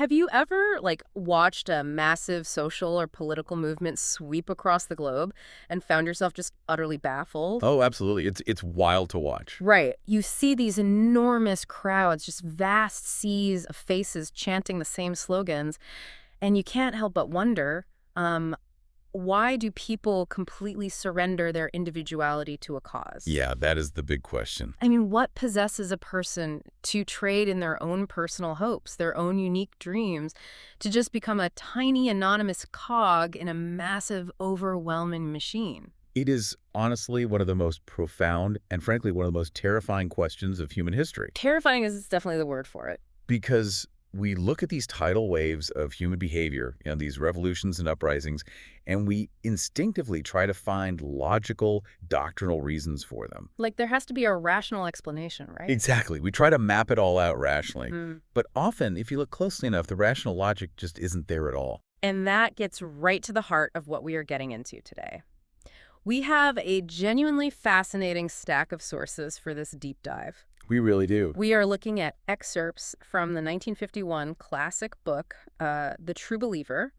Have you ever, like, watched a massive social or political movement sweep across the globe and found yourself just utterly baffled? Oh, absolutely. It's wild to watch. Right. You see these enormous crowds, just vast seas of faces chanting the same slogans, and you can't help but wonder, um, why do people completely surrender their individuality to a cause? Yeah, that is the big question. I mean, what possesses a person to trade in their own personal hopes, their own unique dreams, to just become a tiny anonymous cog in a massive, overwhelming machine? It is honestly one of the most profound and frankly one of the most terrifying questions of human history. Terrifying is definitely the word for it. Because we look at these tidal waves of human behavior, these revolutions and uprisings, and we instinctively try to find logical, doctrinal reasons for them. Like, there has to be a rational explanation, right? Exactly. We try to map it all out rationally. Mm. But often, if you look closely enough, the rational logic just isn't there at all. And that gets right to the heart of what we are getting into today. We have a genuinely fascinating stack of sources for this deep dive. We really do. We are looking at excerpts from the 1951 classic book, The True Believer,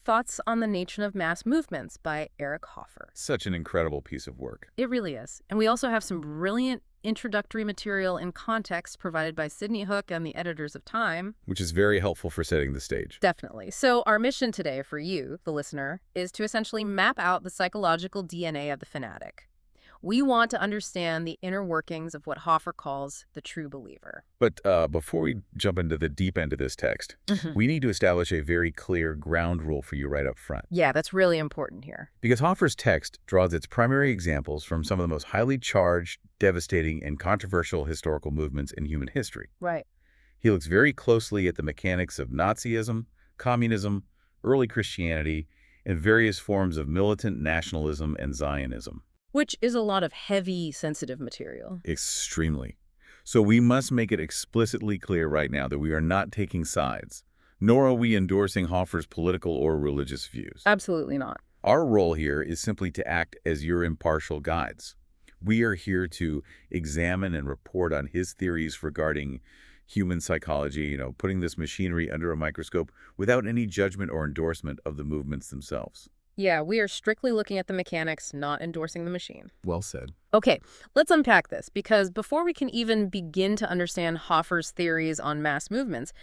Thoughts on the Nature of Mass Movements by Eric Hoffer. Such an incredible piece of work. It really is. And we also have some brilliant introductory material and context provided by Sidney Hook and the editors of Time. Which is very helpful for setting the stage. Definitely. So our mission today for you, the listener, is to essentially map out the psychological DNA of the fanatic. We want to understand the inner workings of what Hoffer calls the true believer. But before we jump into the deep end of this text, we need to establish a very clear ground rule for you right up front. Yeah, that's really important here. Because Hoffer's text draws its primary examples from some of the most highly charged, devastating, and controversial historical movements in human history. Right. He looks very closely at the mechanics of Nazism, communism, early Christianity, and various forms of militant nationalism and Zionism. Which is a lot of heavy, sensitive material. Extremely. So we must make it explicitly clear right now that we are not taking sides, nor are we endorsing Hoffer's political or religious views. Absolutely not. Our role here is simply to act as your impartial guides. We are here to examine and report on his theories regarding human psychology, putting this machinery under a microscope without any judgment or endorsement of the movements themselves. Yeah, we are strictly looking at the mechanics, not endorsing the machine. Well said. Okay, let's unpack this, because before we can even begin to understand Hoffer's theories on mass movements,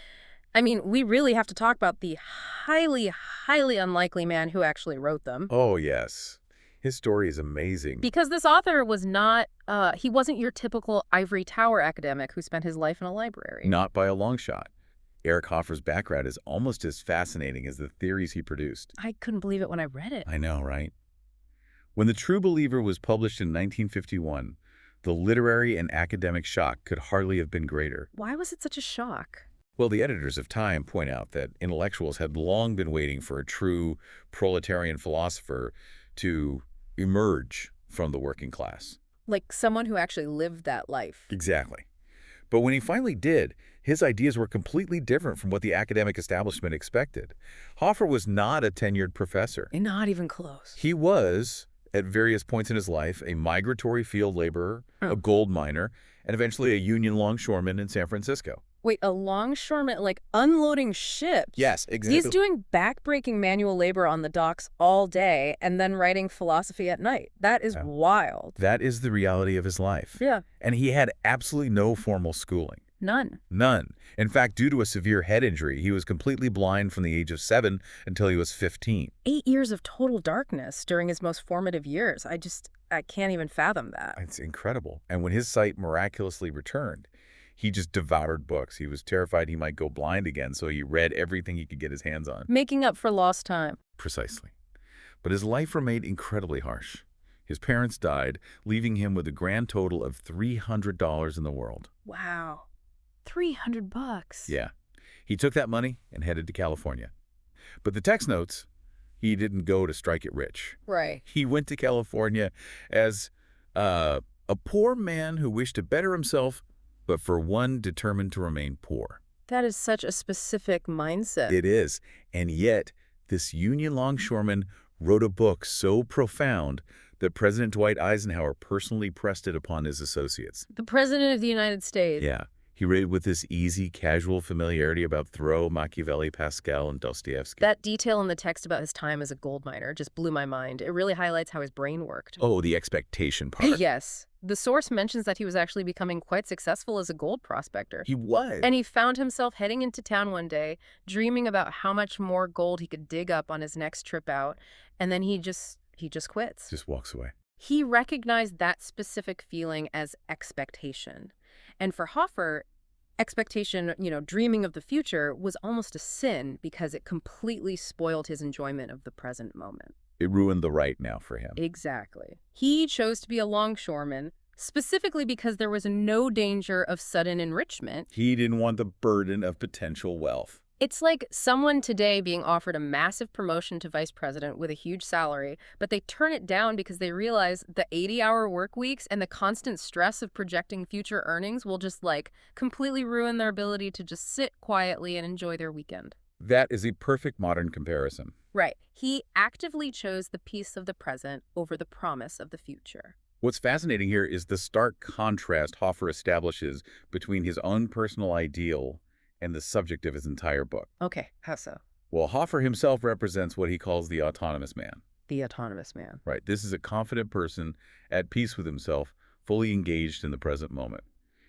I mean, we really have to talk about the highly, highly unlikely man who actually wrote them. Oh, yes. His story is amazing. Because this author was not, he wasn't your typical ivory tower academic who spent his life in a library. Not by a long shot. Eric Hoffer's background is almost as fascinating as the theories he produced. I couldn't believe it when I read it. I know, right? When The True Believer was published in 1951, the literary and academic shock could hardly have been greater. Why was it such a shock? Well, the editors of Time point out that intellectuals had long been waiting for a true proletarian philosopher to emerge from the working class. Like someone who actually lived that life. Exactly. But when he finally did, his ideas were completely different from what the academic establishment expected. Hoffer was not a tenured professor. And not even close. He was, at various points in his life, a migratory field laborer, a gold miner, and eventually a Union longshoreman in San Francisco. Wait, a longshoreman, like unloading ships? Yes, exactly. He's doing back-breaking manual labor on the docks all day and then writing philosophy at night. That is wild. That is the reality of his life. Yeah. And he had absolutely no formal schooling. None. None. In fact, due to a severe head injury, he was completely blind from the age of 7 until he was 15. 8 years of total darkness during his most formative years. I can't even fathom that. It's incredible. And when his sight miraculously returned, he just devoured books. He was terrified he might go blind again, so he read everything he could get his hands on. Making up for lost time. Precisely. But his life remained incredibly harsh. His parents died, leaving him with a grand total of $300 in the world. Wow. $300. Yeah. He took that money and headed to California. But the text notes, he didn't go to strike it rich. Right. He went to California as a poor man who wished to better himself, but for one determined to remain poor. That is such a specific mindset. It is. And yet, this Union longshoreman wrote a book so profound that President Dwight Eisenhower personally pressed it upon his associates. The President of the United States. Yeah. He read with this easy, casual familiarity about Thoreau, Machiavelli, Pascal, and Dostoevsky. That detail in the text about his time as a gold miner just blew my mind. It really highlights how his brain worked. Oh, the expectation part. Yes. The source mentions that he was actually becoming quite successful as a gold prospector. He was. And he found himself heading into town one day, dreaming about how much more gold he could dig up on his next trip out, and then he just quits. Just walks away. He recognized that specific feeling as expectation. And for Hoffer, expectation, dreaming of the future, was almost a sin because it completely spoiled his enjoyment of the present moment. It ruined the right now for him. Exactly. He chose to be a longshoreman, specifically because there was no danger of sudden enrichment. He didn't want the burden of potential wealth. It's like someone today being offered a massive promotion to vice president with a huge salary, but they turn it down because they realize the 80-hour work weeks and the constant stress of projecting future earnings will just, completely ruin their ability to just sit quietly and enjoy their weekend. That is a perfect modern comparison. Right. He actively chose the peace of the present over the promise of the future. What's fascinating here is the stark contrast Hoffer establishes between his own personal ideal and the subject of his entire book. Okay, how so? Well, Hoffer himself represents what he calls the autonomous man. The autonomous man. Right. This is a confident person at peace with himself, fully engaged in the present moment.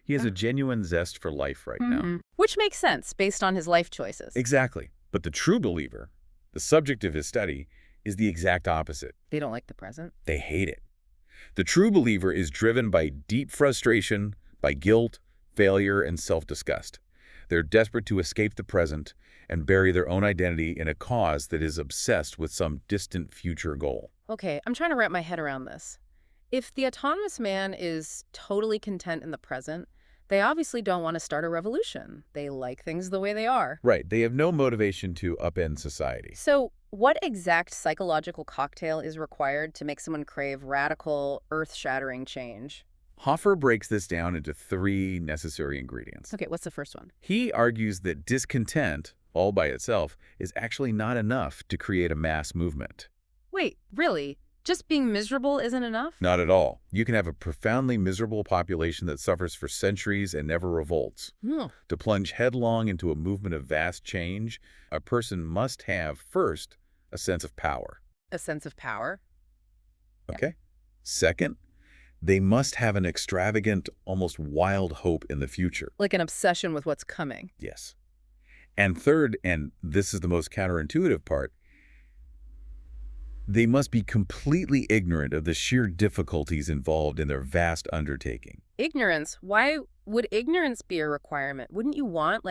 He has a genuine zest for life right now. Which makes sense based on his life choices. Exactly. But the true believer, the subject of his study, is the exact opposite. They don't like the present. They hate it. The true believer is driven by deep frustration, by guilt, failure, and self-disgust. They're desperate to escape the present and bury their own identity in a cause that is obsessed with some distant future goal. Okay, I'm trying to wrap my head around this. If the autonomous man is totally content in the present, they obviously don't want to start a revolution. They like things the way they are. Right. They have no motivation to upend society. So what exact psychological cocktail is required to make someone crave radical, earth-shattering change? Hoffer breaks this down into 3 necessary ingredients. Okay, what's the first one? He argues that discontent, all by itself, is actually not enough to create a mass movement. Wait, really? Just being miserable isn't enough? Not at all. You can have a profoundly miserable population that suffers for centuries and never revolts. To plunge headlong into a movement of vast change, a person must have, first, a sense of power. A sense of power? Okay? Yeah. Second, they must have an extravagant, almost wild hope in the future. Like an obsession with what's coming. Yes. And third, and this is the most counterintuitive part, they must be completely ignorant of the sheer difficulties involved in their vast undertaking. Ignorance? Why would ignorance be a requirement? Wouldn't you want,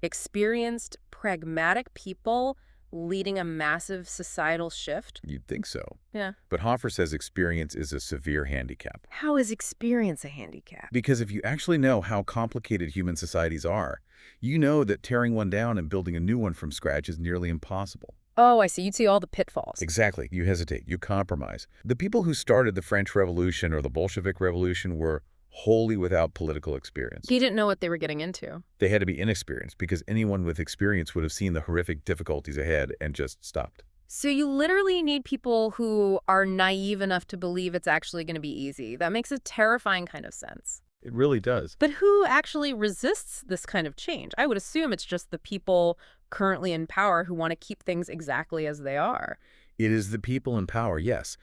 experienced, pragmatic people leading a massive societal shift? You'd think so. Yeah. But Hoffer says experience is a severe handicap. How is experience a handicap? Because if you actually know how complicated human societies are, you know that tearing one down and building a new one from scratch is nearly impossible. Oh, I see. You'd see all the pitfalls. Exactly. You hesitate. You compromise. The people who started the French Revolution or the Bolshevik Revolution were wholly without political experience. He didn't know what they were getting into. They had to be inexperienced because anyone with experience would have seen the horrific difficulties ahead and just stopped. So you literally need people who are naive enough to believe it's actually going to be easy. That makes a terrifying kind of sense. It really does. But who actually resists this kind of change? I would assume it's just the people currently in power who want to keep things exactly as they are. It is the people in power, yes.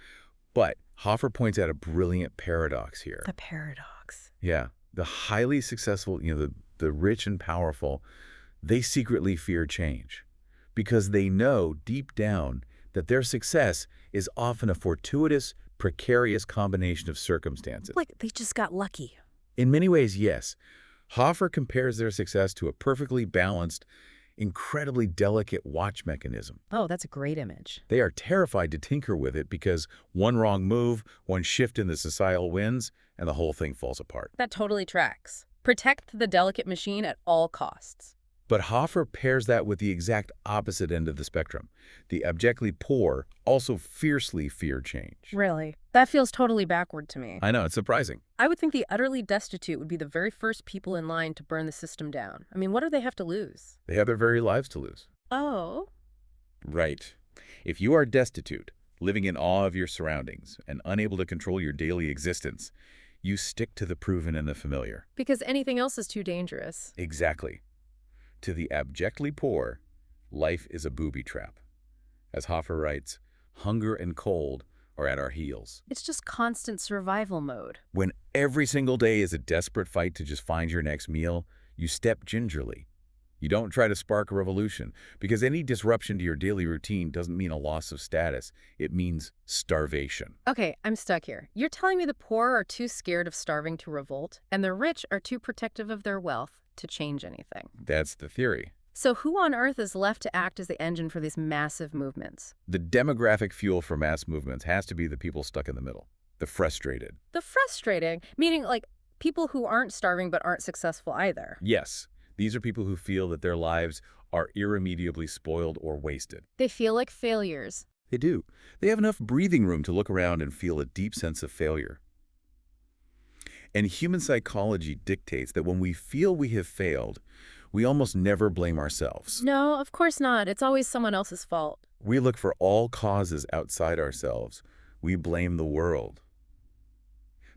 But Hoffer points out a brilliant paradox here. The paradox. Yeah. The highly successful, the rich and powerful, they secretly fear change because they know deep down that their success is often a fortuitous, precarious combination of circumstances. Like they just got lucky. In many ways, yes. Hoffer compares their success to a perfectly balanced, incredibly delicate watch mechanism. Oh, that's a great image. They are terrified to tinker with it because one wrong move, one shift in the societal winds, and the whole thing falls apart. That totally tracks. Protect the delicate machine at all costs. But Hoffer pairs that with the exact opposite end of the spectrum. The abjectly poor also fiercely fear change. Really? That feels totally backward to me. I know, it's surprising. I would think the utterly destitute would be the very first people in line to burn the system down. I mean, what do they have to lose? They have their very lives to lose. Oh. Right. If you are destitute, living in awe of your surroundings, and unable to control your daily existence, You stick to the proven and the familiar. Because anything else is too dangerous. Exactly. To the abjectly poor, life is a booby trap. As Hoffer writes, hunger and cold are at our heels. It's just constant survival mode. When every single day is a desperate fight to just find your next meal, you step gingerly. You don't try to spark a revolution, because any disruption to your daily routine doesn't mean a loss of status. It means starvation. Okay, I'm stuck here. You're telling me the poor are too scared of starving to revolt, and the rich are too protective of their wealth to change anything. That's the theory. So who on earth is left to act as the engine for these massive movements? The demographic fuel for mass movements has to be the people stuck in the middle, the frustrated. The frustrating, meaning like people who aren't starving but aren't successful either. Yes, these are people who feel that their lives are irremediably spoiled or wasted. They feel like failures. They do. They have enough breathing room to look around and feel a deep sense of failure. And human psychology dictates that when we feel we have failed, we almost never blame ourselves. No, of course not. It's always someone else's fault. We look for all causes outside ourselves. We blame the world.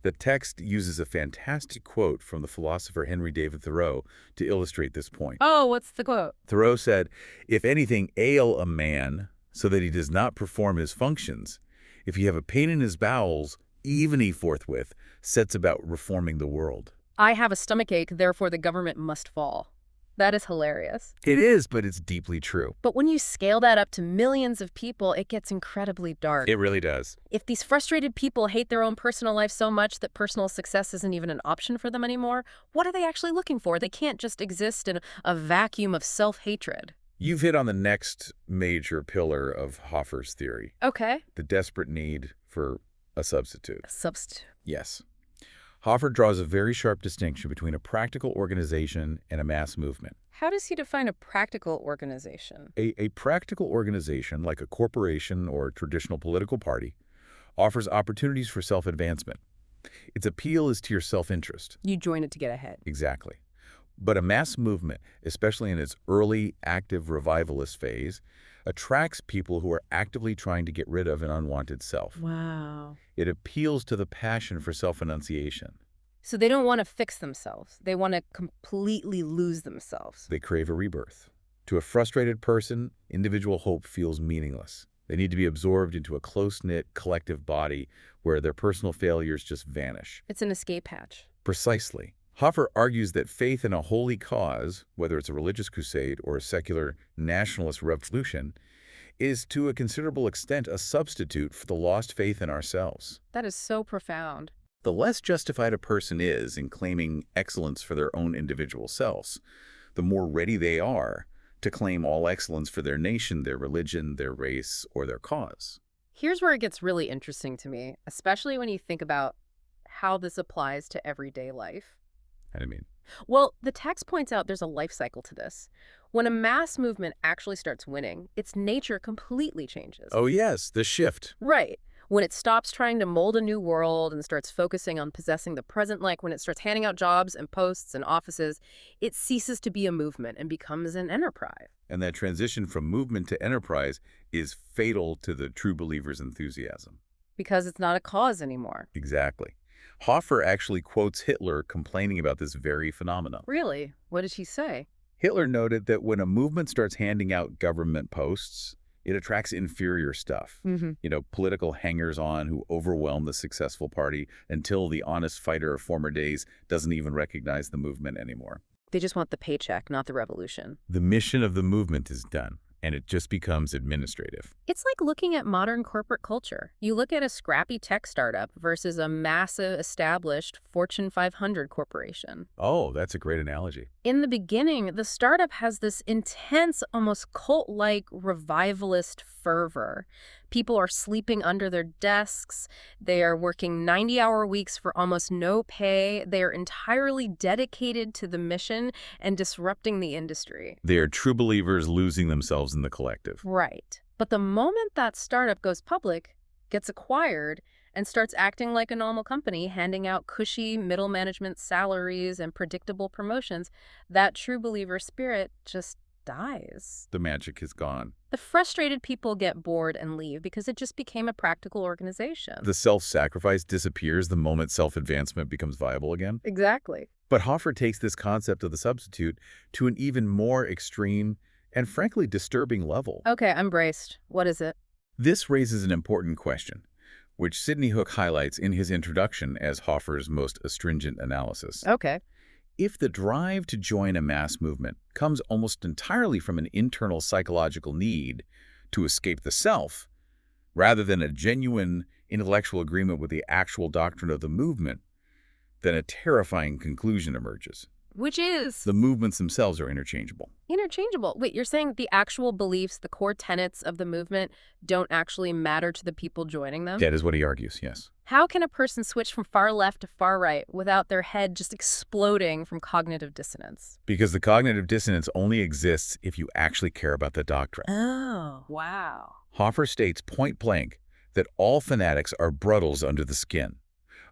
The text uses a fantastic quote from the philosopher Henry David Thoreau to illustrate this point. Oh, what's the quote? Thoreau said, "If anything ail a man so that he does not perform his functions, if he have a pain in his bowels, even he forthwith sets about reforming the world." I have a stomachache, therefore the government must fall. That is hilarious. It is, but it's deeply true. But when you scale that up to millions of people, it gets incredibly dark. It really does. If these frustrated people hate their own personal life so much that personal success isn't even an option for them anymore, what are they actually looking for? They can't just exist in a vacuum of self-hatred. You've hit on the next major pillar of Hoffer's theory, Okay. the desperate need for a substitute. A substitute. Yes. Hoffer draws a very sharp distinction between a practical organization and a mass movement. How does he define a practical organization? A practical organization, like a corporation or a traditional political party, offers opportunities for self-advancement. Its appeal is to your self-interest. You join it to get ahead. Exactly. But a mass movement, especially in its early active revivalist phase, attracts people who are actively trying to get rid of an unwanted self. Wow. It appeals to the passion for self-enunciation. So they don't want to fix themselves. They want to completely lose themselves. They crave a rebirth. To a frustrated person, individual hope feels meaningless. They need to be absorbed into a close-knit collective body where their personal failures just vanish. It's an escape hatch. Precisely. Hoffer argues that faith in a holy cause, whether it's a religious crusade or a secular nationalist revolution, is to a considerable extent a substitute for the lost faith in ourselves. That is so profound. The less justified a person is in claiming excellence for their own individual selves, the more ready they are to claim all excellence for their nation, their religion, their race, or their cause. Here's where it gets really interesting to me, especially when you think about how this applies to everyday life. I mean, Well, the text points out there's a life cycle to this. When a mass movement actually starts winning, its nature completely changes. oh yes, the shift. Right. When it stops trying to mold a new world and starts focusing on possessing the present, like when it starts handing out jobs and posts and offices, it ceases to be a movement and becomes an enterprise. And that transition from movement to enterprise is fatal to the true believer's enthusiasm. Because it's not a cause anymore. Exactly. Hoffer actually quotes Hitler complaining about this very phenomenon. Really? What did he say? Hitler noted that when a movement starts handing out government posts, it attracts inferior stuff. Political hangers-on who overwhelm the successful party until the honest fighter of former days doesn't even recognize the movement anymore. They just want the paycheck, not the revolution. The mission of the movement is done, and it just becomes administrative. It's like looking at modern corporate culture. You look at a scrappy tech startup versus a massive, established Fortune 500 corporation. Oh, that's a great analogy. In the beginning, the startup has this intense, almost cult-like revivalist fervor. People are sleeping under their desks. They are working 90-hour weeks for almost no pay. They are entirely dedicated to the mission and disrupting the industry. They are true believers losing themselves in the collective. Right. But the moment that startup goes public, gets acquired, and starts acting like a normal company, handing out cushy middle management salaries and predictable promotions, that true believer spirit just dies. The magic is gone. The frustrated people get bored and leave because it just became a practical organization. The self-sacrifice disappears the moment self-advancement becomes viable again. Exactly. But Hoffer takes this concept of the substitute to an even more extreme and frankly disturbing level. Okay, I'm braced. What is it? This raises an important question, which Sidney Hook highlights in his introduction as Hoffer's most astringent analysis. Okay. If the drive to join a mass movement comes almost entirely from an internal psychological need to escape the self, rather than a genuine intellectual agreement with the actual doctrine of the movement, then a terrifying conclusion emerges. Which is? The movements themselves are interchangeable. Interchangeable. Wait, you're saying the actual beliefs, the core tenets of the movement don't actually matter to the people joining them? That is what he argues, yes. How can a person switch from far left to far right without their head just exploding from cognitive dissonance? Because the cognitive dissonance only exists if you actually care about the doctrine. Oh, wow. Hoffer states point blank that all fanatics are bruddles under the skin.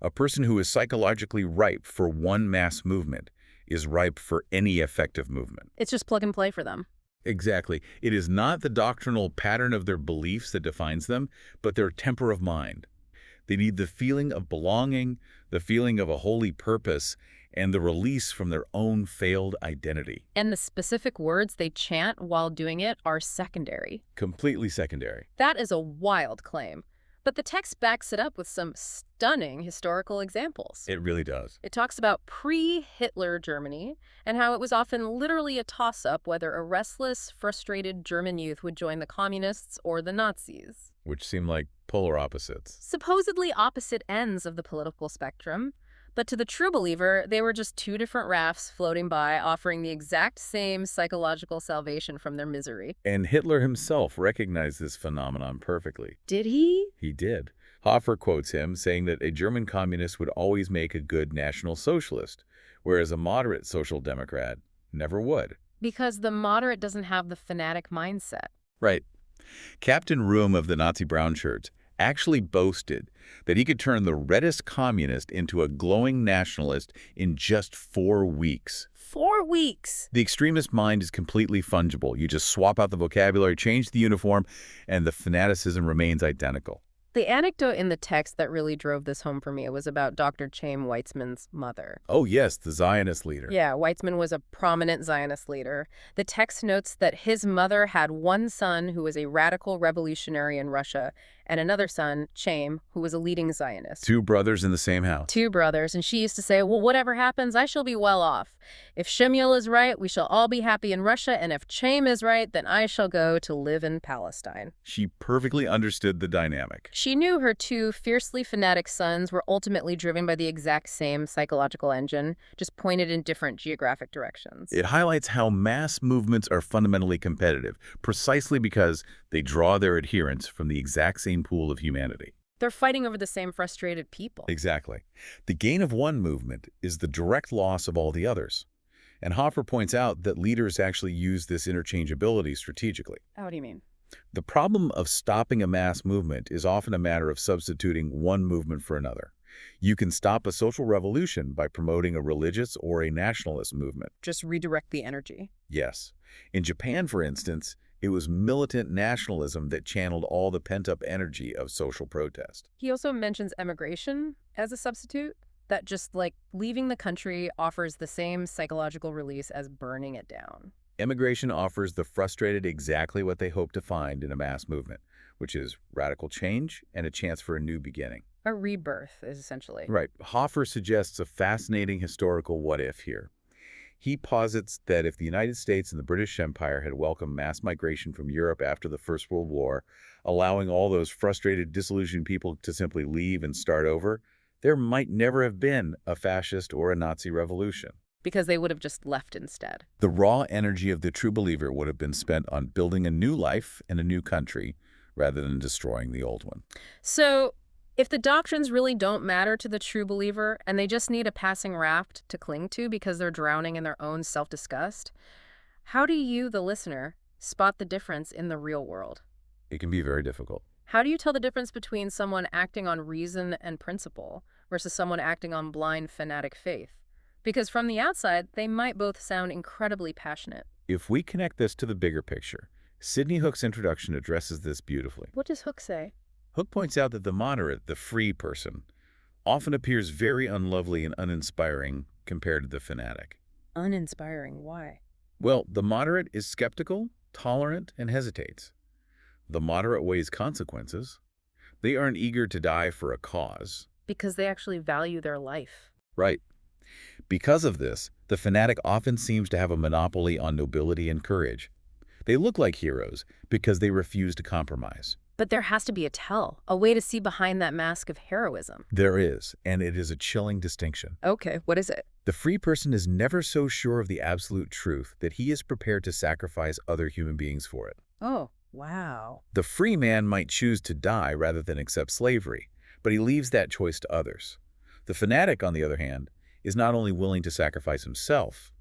A person who is psychologically ripe for one mass movement is ripe for any effective movement. It's just plug and play for them. Exactly. It is not the doctrinal pattern of their beliefs that defines them, but their temper of mind. They need the feeling of belonging, the feeling of a holy purpose, and the release from their own failed identity. And the specific words they chant while doing it are secondary. Completely secondary. That is a wild claim. But the text backs it up with some stunning historical examples. It really does. It talks about pre-Hitler Germany and how it was often literally a toss-up whether a restless, frustrated German youth would join the communists or the Nazis. Which seem like polar opposites. Supposedly opposite ends of the political spectrum, but to the true believer, they were just two different rafts floating by, offering the exact same psychological salvation from their misery. And Hitler himself recognized this phenomenon perfectly. Did he? He did. Hoffer quotes him, saying that a German communist would always make a good National Socialist, whereas a moderate Social Democrat never would. Because the moderate doesn't have the fanatic mindset. Right. Captain Room of the Nazi brown shirts actually boasted that he could turn the reddest communist into a glowing nationalist in just 4 weeks. 4 weeks! The extremist mind is completely fungible. You just swap out the vocabulary, change the uniform, and the fanaticism remains identical. The anecdote in the text that really drove this home for me was about Dr. Chaim Weizmann's mother. Oh yes, the Zionist leader. Yeah, Weizmann was a prominent Zionist leader. The text notes that his mother had one son who was a radical revolutionary in Russia, and another son, Chaim, who was a leading Zionist. 2 brothers in the same house. 2 brothers, and she used to say, well, whatever happens, I shall be well off. If Shemuel is right, we shall all be happy in Russia, and if Chaim is right, then I shall go to live in Palestine. She perfectly understood the dynamic. She knew her 2 fiercely fanatic sons were ultimately driven by the exact same psychological engine, just pointed in different geographic directions. It highlights how mass movements are fundamentally competitive, precisely because they draw their adherents from the exact same pool of humanity. They're fighting over the same frustrated people. Exactly. The gain of one movement is the direct loss of all the others. And Hoffer points out that leaders actually use this interchangeability strategically. What do you mean? The problem of stopping a mass movement is often a matter of substituting one movement for another. You can stop a social revolution by promoting a religious or a nationalist movement. Just redirect the energy. Yes. In Japan, for instance, it was militant nationalism that channeled all the pent-up energy of social protest. He also mentions emigration as a substitute, that just like leaving the country offers the same psychological release as burning it down. Emigration offers the frustrated exactly what they hope to find in a mass movement, which is radical change and a chance for a new beginning. A rebirth, is essentially. Right. Hoffer suggests a fascinating historical what-if here. He posits that if the United States and the British Empire had welcomed mass migration from Europe after the First World War, allowing all those frustrated, disillusioned people to simply leave and start over, there might never have been a fascist or a Nazi revolution. Because they would have just left instead. The raw energy of the true believer would have been spent on building a new life and a new country rather than destroying the old one. So, if the doctrines really don't matter to the true believer and they just need a passing raft to cling to because they're drowning in their own self-disgust, how do you, the listener, spot the difference in the real world? It can be very difficult. How do you tell the difference between someone acting on reason and principle versus someone acting on blind fanatic faith? Because from the outside, they might both sound incredibly passionate. if we connect this to the bigger picture, Sidney Hook's introduction addresses this beautifully. What does Hook say? Hook points out that the moderate, the free person, often appears very unlovely and uninspiring compared to the fanatic. Uninspiring. Why? Well, the moderate is skeptical, tolerant, and hesitates. The moderate weighs consequences. They aren't eager to die for a cause. Because they actually value their life. Right. Because of this, the fanatic often seems to have a monopoly on nobility and courage. They look like heroes because they refuse to compromise. But there has to be a tell, a way to see behind that mask of heroism. There is, and it is a chilling distinction. Okay, what is it? The free person is never so sure of the absolute truth that he is prepared to sacrifice other human beings for it. Oh, wow. The free man might choose to die rather than accept slavery, but he leaves that choice to others. The fanatic, on the other hand, is not only willing to sacrifice himself,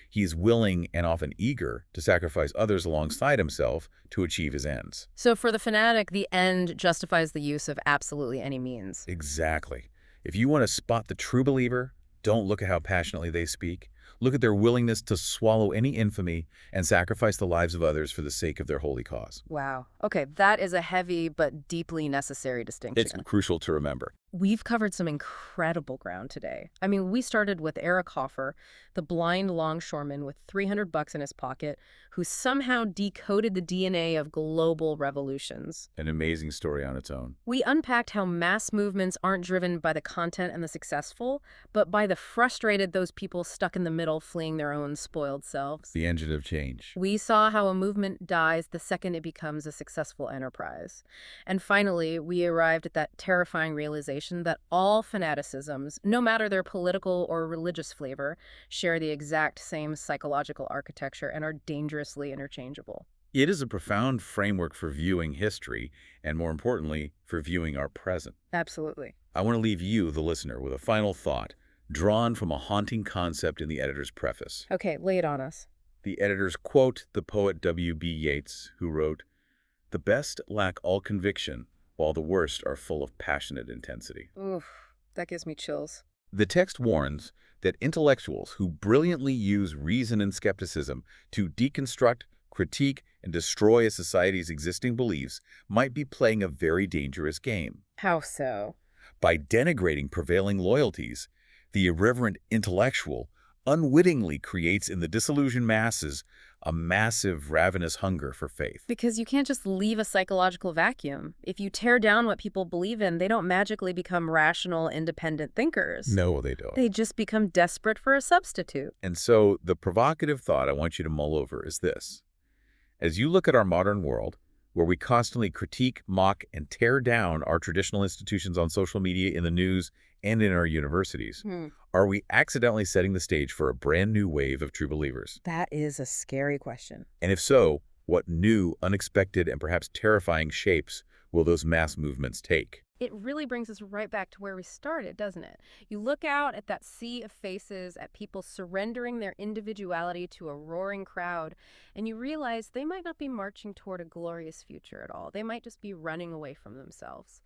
he is willing and often eager to sacrifice others alongside himself to achieve his ends. So for the fanatic, the end justifies the use of absolutely any means. Exactly. If you want to spot the true believer, don't look at how passionately they speak. Look at their willingness to swallow any infamy and sacrifice the lives of others for the sake of their holy cause. Wow. Okay, that is a heavy but deeply necessary distinction. It's crucial to remember. We've covered some incredible ground today. I mean, we started with Eric Hoffer, the blind longshoreman with $300 in his pocket, who somehow decoded the DNA of global revolutions. An amazing story on its own. We unpacked how mass movements aren't driven by the content and the successful, but by the frustrated, those people stuck in the middle fleeing their own spoiled selves. The engine of change. We saw how a movement dies the second it becomes a successful enterprise. And finally, we arrived at that terrifying realization that all fanaticisms, no matter their political or religious flavor, share the exact same psychological architecture and are dangerously interchangeable. It is a profound framework for viewing history and, more importantly, for viewing our present. Absolutely. I want to leave you, the listener, with a final thought drawn from a haunting concept in the editor's preface. Okay, lay it on us. The editors quote the poet W.B. Yeats, who wrote, "The best lack all conviction, while the worst are full of passionate intensity." Oof, that gives me chills. The text warns that intellectuals who brilliantly use reason and skepticism to deconstruct, critique, and destroy a society's existing beliefs might be playing a very dangerous game. How so? By denigrating prevailing loyalties, the irreverent intellectual unwittingly creates in the disillusioned masses a massive, ravenous hunger for faith. Because you can't just leave a psychological vacuum. If you tear down what people believe in, they don't magically become rational, independent thinkers. No, they don't. They just become desperate for a substitute. And so the provocative thought I want you to mull over is this. As you look at our modern world, where we constantly critique, mock, and tear down our traditional institutions on social media, in the news, and in our universities, are we accidentally setting the stage for a brand new wave of true believers? That is a scary question. And if so, what new, unexpected, and perhaps terrifying shapes will those mass movements take? It really brings us right back to where we started, doesn't it? You look out at that sea of faces, at people surrendering their individuality to a roaring crowd, and you realize they might not be marching toward a glorious future at all. They might just be running away from themselves.